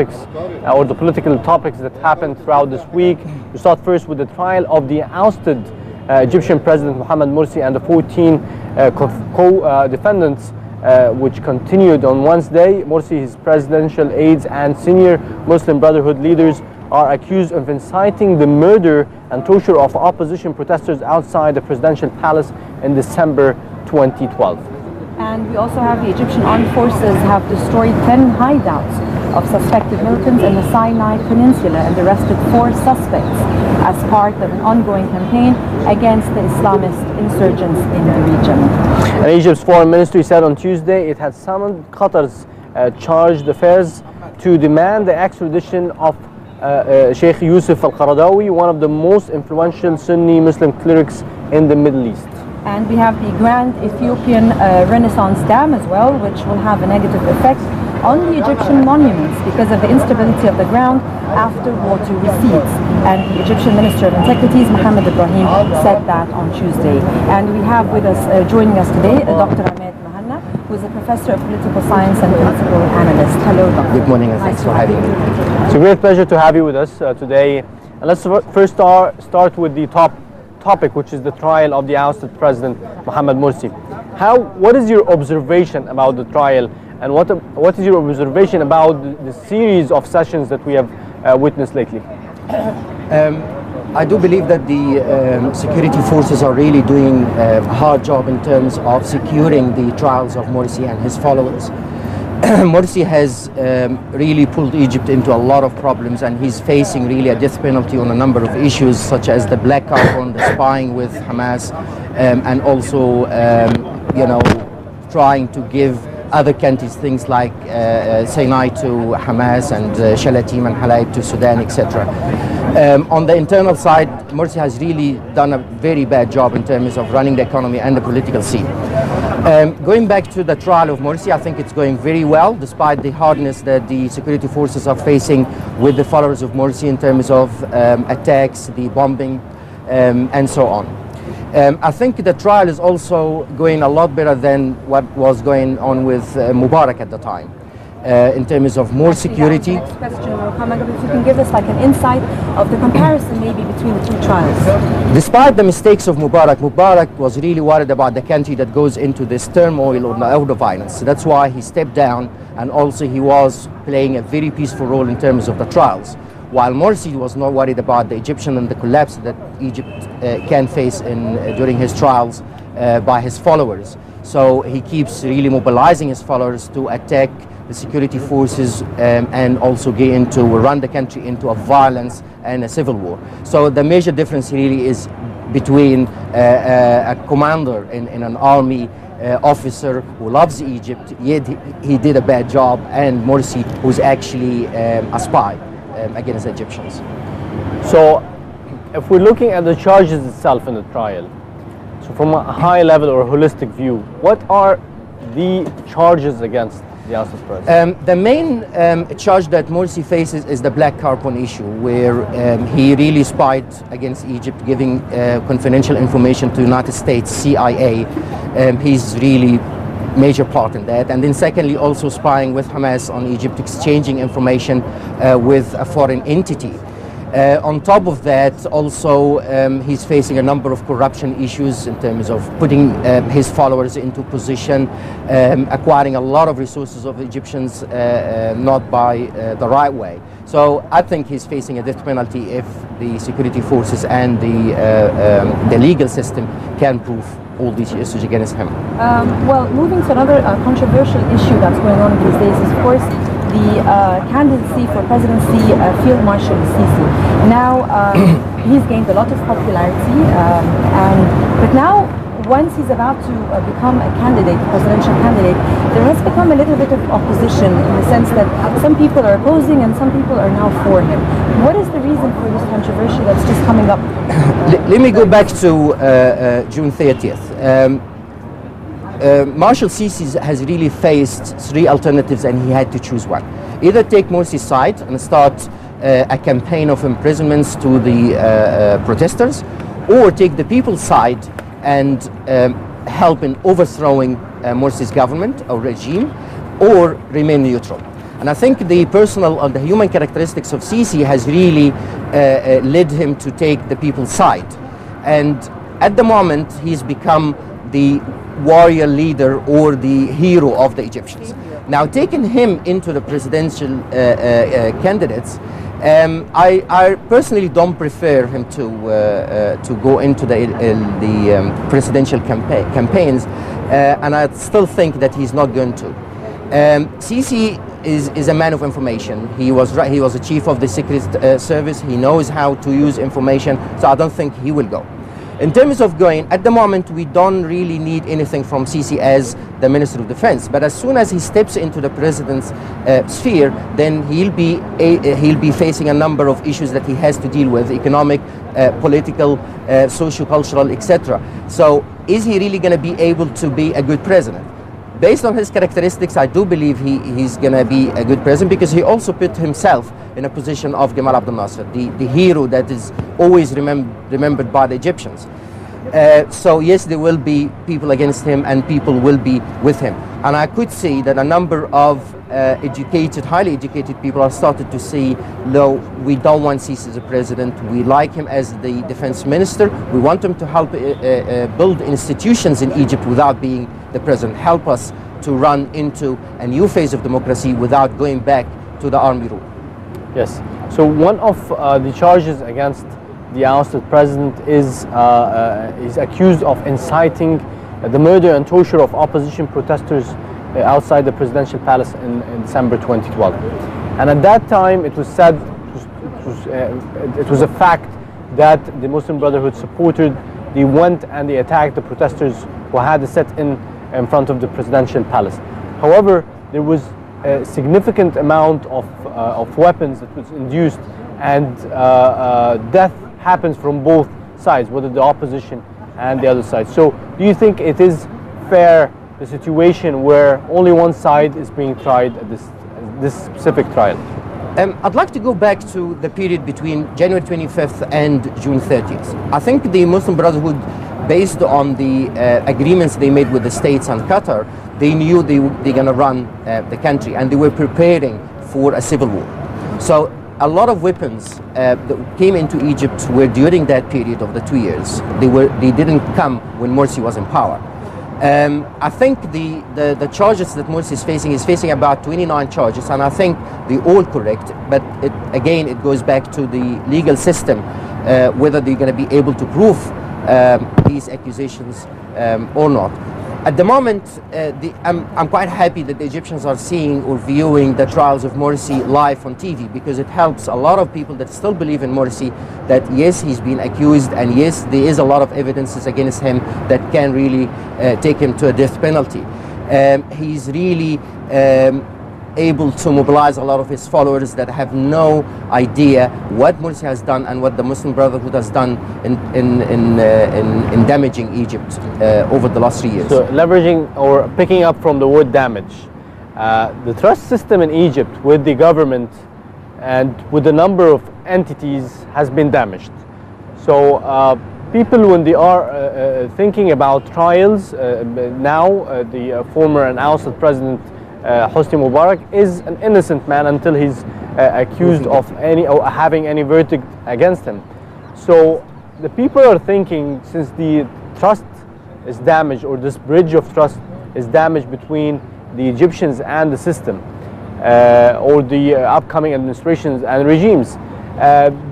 or the political topics that happened throughout this week. We start first with the trial of the ousted Egyptian President Mohamed Morsi and the 14 co-defendants, which continued on Wednesday. Morsi, his presidential aides, and senior Muslim Brotherhood leaders are accused of inciting the murder and torture of opposition protesters outside the presidential palace in December 2012. And we also have the Egyptian armed forces have destroyed 10 hideouts of suspected militants in the Sinai Peninsula and arrested 4 suspects as part of an ongoing campaign against the Islamist insurgents in the region. And Egypt's foreign ministry said on Tuesday it had summoned Qatar's chargé d'affaires to demand the extradition of Sheikh Yusuf al-Qaradawi, one of the most influential Sunni Muslim clerics in the Middle East. And we have the Grand Ethiopian Renaissance Dam as well, which will have a negative effect on the Egyptian monuments because of the instability of the ground after water recedes. And the Egyptian Minister of Antiquities, Mohammed Ibrahim, said that on Tuesday. And we have with us, joining us today, Dr. Mehanna, who is a professor of political science and political analyst. Hello, Doctor. Good morning, and thanks for having me. It's a great pleasure to have you with us today. And let's first start with the topic, which is the trial of the ousted President Mohamed Morsi. What is your observation about the trial, and what is your observation about the series of sessions that we have witnessed lately? I do believe that the security forces are really doing a hard job in terms of securing the trials of Morsi and his followers. Morsi has really pulled Egypt into a lot of problems, and he's facing really a death penalty on a number of issues, such as the black carbon, the spying with Hamas, and also trying to give other countries things like Sinai to Hamas and Shalatim and Halab to Sudan, etc. On the internal side, Morsi has really done a very bad job in terms of running the economy and the political scene. Going back to the trial of Morsi, I think it's going very well, despite the hardness that the security forces are facing with the followers of Morsi in terms of attacks, the bombing, and so on. I think the trial is also going a lot better than what was going on with Mubarak at the time. In terms of more security. Next question will come. If you can give us like an insight of the comparison maybe between the two trials. Despite the mistakes of Mubarak was really worried about the country that goes into this turmoil or the violence. That's why he stepped down, and also he was playing a very peaceful role in terms of the trials. While Morsi was not worried about the Egyptian and the collapse that Egypt can face during his trials by his followers. So he keeps really mobilizing his followers to attack the security forces and also run the country into a violence and a civil war. So the major difference really is between a commander in an army officer who loves Egypt, yet he did a bad job, and Morsi, who's actually a spy against Egyptians. So if we're looking at the charges itself in the trial, so from a high level or holistic view, what are the charges against the ousted president? The main charge that Morsi faces is the black carbon issue, where he really spied against Egypt, giving confidential information to the United States, CIA. He's really major part in that. And then secondly, also spying with Hamas on Egypt, exchanging information with a foreign entity. On top of that, also he's facing a number of corruption issues in terms of putting his followers into position, acquiring a lot of resources of Egyptians not by the right way. So I think he's facing a death penalty if the security forces and the legal system can prove all these issues against him. Well, moving to another controversial issue that's going on these days is, of course, the candidacy for presidency, Field Marshal Sisi. Now, he's gained a lot of popularity, but now, once he's about to become a candidate, presidential candidate, there has become a little bit of opposition in the sense that some people are opposing and some people are now for him. What is the reason for this controversy that's just coming up? Let me go back to June 30th. Marshal Sisi has really faced 3 alternatives, and he had to choose one. Either take Morsi's side and start a campaign of imprisonments to the protesters, or take the people's side and help in overthrowing Morsi's government or regime, or remain neutral. And I think the personal or the human characteristics of Sisi has really led him to take the people's side. And at the moment, he's become the warrior leader or the hero of the Egyptians. Now, taking him into the presidential candidates, I personally don't prefer him to go into the presidential campaigns, and I still think that he's not going to. Sisi is a man of information. He was a chief of the Secret Service. He knows how to use information, so I don't think he will go. In terms of going, at the moment, we don't really need anything from Sisi as the Minister of Defense. But as soon as he steps into the president's sphere, then he'll be facing a number of issues that he has to deal with: economic, political, socio-cultural, etc. So, is he really going to be able to be a good president? Based on his characteristics, I do believe he's going to be a good president, because he also put himself in a position of Gamal Abdel Nasser, the hero that is always remembered by the Egyptians. So yes, there will be people against him and people will be with him. And I could see that a number of highly educated people are started to see, no, we don't want Sisi as a president. We like him as the defense minister. We want him to help build institutions in Egypt without being the president, help us to run into a new phase of democracy without going back to the army rule. Yes. So one of the charges against the ousted president is accused of inciting the murder and torture of opposition protesters outside the presidential palace in December 2012. And at that time, it was said, it was a fact that the Muslim Brotherhood supported. They went and they attacked the protesters who had set in front of the presidential palace. However, there was a significant amount of weapons that was induced, and death happens from both sides, whether the opposition and the other side. So do you think it is fair, the situation where only one side is being tried at this specific trial? I'd like to go back to the period between January 25th and June 30th. I think the Muslim Brotherhood, based on the agreements they made with the states and Qatar, they knew they're going to run the country, and they were preparing for a civil war. So a lot of weapons that came into Egypt were during that period of the 2 years. They didn't come when Morsi was in power. I think the charges that Morsi is facing about 29 charges, and I think they're all correct. But again, it goes back to the legal system, whether they're going to be able to prove these accusations or not. At the moment, I'm quite happy that the Egyptians are seeing or viewing the trials of Morsi live on TV, because it helps a lot of people that still believe in Morsi, that yes, he's been accused, and yes, there is a lot of evidences against him that can really take him to a death penalty. He's really able to mobilize a lot of his followers that have no idea what Morsi has done and what the Muslim Brotherhood has done in damaging Egypt over the last 3 years. So leveraging or picking up from the word damage, the trust system in Egypt with the government and with the number of entities has been damaged. So people, when they are thinking about trials, now the former and ousted president Hosni Mubarak is an innocent man until he's accused of having any verdict against him. So the people are thinking, since the trust is damaged, or this bridge of trust is damaged between the Egyptians and the system, or the upcoming administrations and regimes,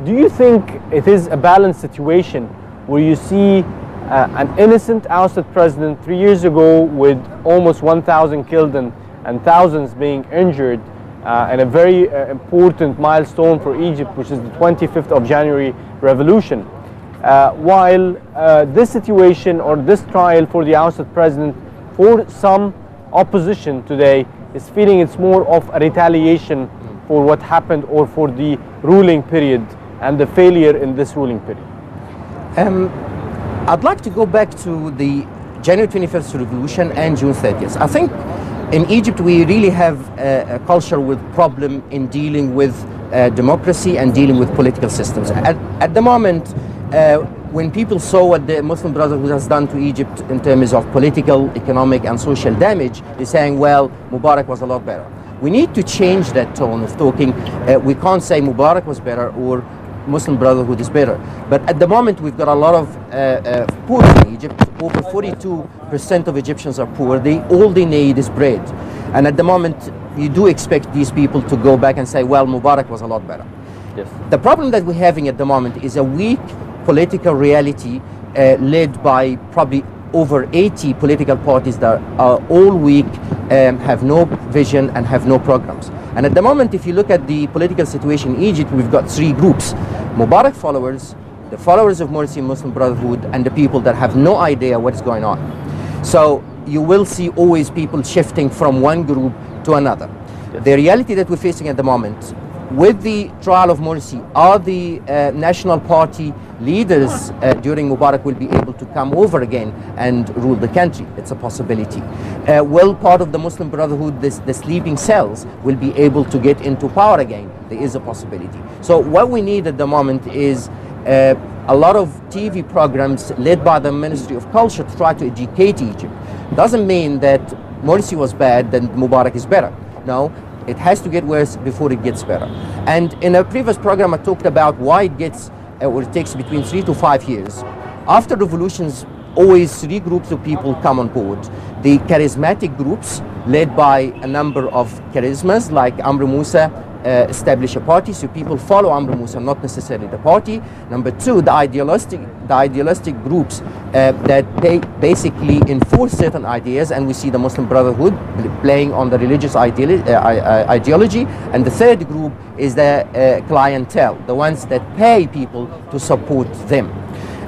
do you think it is a balanced situation where you see an innocent ousted president 3 years ago with almost 1,000 killed and thousands being injured, and a very important milestone for Egypt, which is the 25th of January revolution, while this situation or this trial for the ousted president, for some opposition today, is feeling it's more of a retaliation for what happened, or for the ruling period and the failure in this ruling period? I'd like to go back to the January 21st revolution and June 30th. I think in Egypt, we really have a culture with problem in dealing with democracy and dealing with political systems. At the moment, when people saw what the Muslim Brotherhood has done to Egypt in terms of political, economic, and social damage, they're saying, well, Mubarak was a lot better. We need to change that tone of talking. We can't say Mubarak was better or Muslim Brotherhood is better. But at the moment, we've got a lot of poor in Egypt. Over 42% of Egyptians are poor. All they need is bread. And at the moment, you do expect these people to go back and say, well, Mubarak was a lot better. Yes. The problem that we're having at the moment is a weak political reality led by probably over 80 political parties that are all weak, have no vision and have no programs. And at the moment, if you look at the political situation in Egypt, we've got three groups: Mubarak followers, the followers of Morsi Muslim Brotherhood, and the people that have no idea what is going on. So you will see always people shifting from one group to another. Yes. The reality that we're facing at the moment, with the trial of Morsi, are the National Party leaders during Mubarak will be able to come over again and rule the country? It's a possibility. Will part of the Muslim Brotherhood, the sleeping cells, will be able to get into power again? There is a possibility. So what we need at the moment is a lot of TV programs led by the Ministry of Culture to try to educate Egypt. Doesn't mean that Morsi was bad, then Mubarak is better. No. It has to get worse before it gets better. And in a previous program, I talked about why it gets, or it takes between 3 to 5 years. After revolutions, always three groups of people come on board. The charismatic groups, led by a number of charismas, like Amr Musa, establish a party, so people follow Amr Musa, not necessarily the party. Number two, the idealistic groups that basically enforce certain ideas, and we see the Muslim Brotherhood playing on the religious ideology. And the third group is the clientele, the ones that pay people to support them.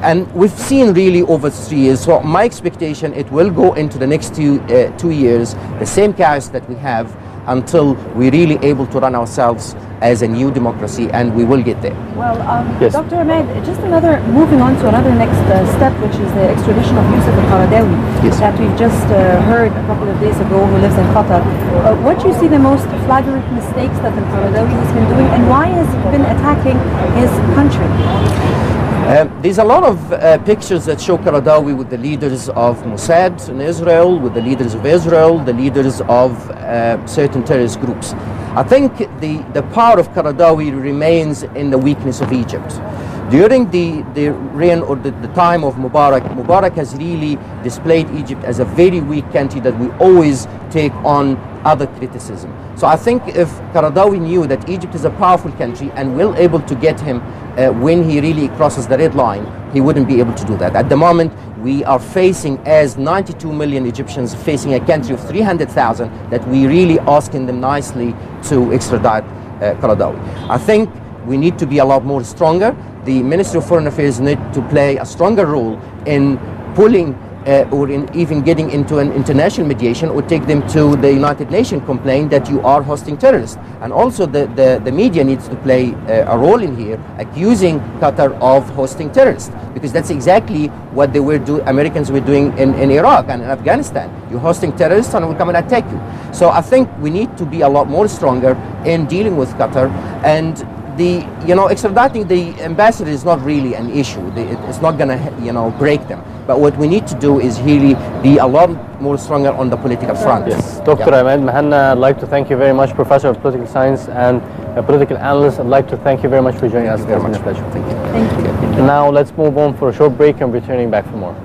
And we've seen really over 3 years, so my expectation, it will go into the next 2 years, the same chaos that we have, until we're really able to run ourselves as a new democracy, and we will get there. Well, Yes. Dr. Emad, just moving on to another next step, which is the extradition of Yusuf al-Qaradawi, Yes. that we've just heard a couple of days ago, who lives in Qatar. What do you see the most flagrant mistakes that al-Qaradawi has been doing, and why has he been attacking his country? There's a lot of pictures that show Qaradawi with the leaders of Mossad in Israel, with the leaders of Israel, the leaders of certain terrorist groups. I think the power of Qaradawi remains in the weakness of Egypt. During the reign or the time of Mubarak has really displayed Egypt as a very weak country that we always take on other criticism. So I think if Qaradawi knew that Egypt is a powerful country and will able to get him when he really crosses the red line, he wouldn't be able to do that. At the moment, we are facing, as 92 million Egyptians facing a country of 300,000, that we really asking them nicely to extradite Qaradawi. I think we need to be a lot more stronger. The Ministry of Foreign Affairs need to play a stronger role in pulling or in even getting into an international mediation, or take them to the United Nations complaint that you are hosting terrorists. And also the media needs to play a role in here, accusing Qatar of hosting terrorists, because that's exactly what Americans were doing in Iraq and in Afghanistan. You're hosting terrorists and we'll come and attack you. So I think we need to be a lot more stronger in dealing with Qatar. And extraditing the ambassador is not really an issue. It's not going to, break them. But what we need to do is really be a lot more stronger on the political front. Yes. Dr. Emad Mehanna, I'd like to thank you very much, Professor of Political Science and a political analyst. I'd like to thank you very much for joining us. Thank you very much. It's been a pleasure. Thank you. Thank you. And now let's move on for a short break and returning back for more.